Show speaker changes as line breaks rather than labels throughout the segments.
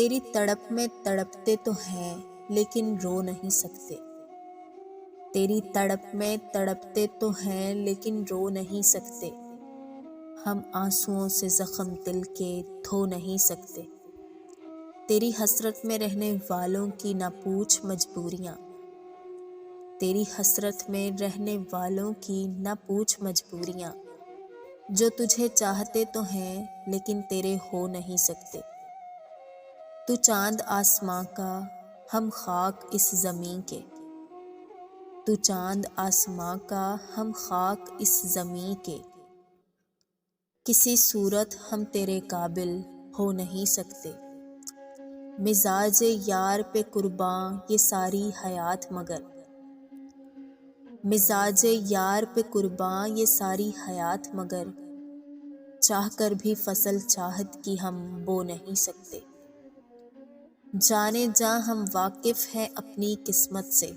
تیری تڑپ میں تڑپتے تو ہیں لیکن رو نہیں سکتے، تیری تڑپ میں تڑپتے تو ہیں لیکن رو نہیں سکتے، ہم آنسوؤں سے زخم دل کے دھو نہیں سکتے، تیری حسرت میں رہنے والوں کی نہ پوچھ مجبوریاں، تیری حسرت میں رہنے والوں کی نہ پوچھ مجبوریاں، جو تجھے چاہتے تو ہیں لیکن تیرے ہو نہیں سکتے، تو چاند آسماں کا ہم خاک اس زمیں کے، تو چاند آسماں کا ہم خاک اس زمیں کے، کسی صورت ہم تیرے قابل ہو نہیں سکتے، مزاج یار پہ قرباں یہ ساری حیات مگر، مزاج یار پہ قرباں یہ ساری حیات مگر، چاہ کر بھی فصل چاہت کی ہم بو نہیں سکتے، جانے جاں ہم واقف ہیں اپنی قسمت سے،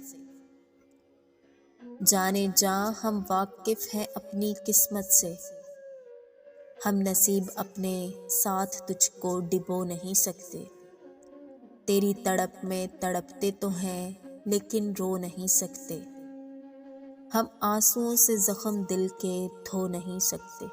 جانے جاں ہم واقف ہیں اپنی قسمت سے، ہم نصیب اپنے ساتھ تجھ کو ڈبو نہیں سکتے، تیری تڑپ میں تڑپتے تو ہیں لیکن رو نہیں سکتے، ہم آنسوؤں سے زخم دل کے دھو نہیں سکتے۔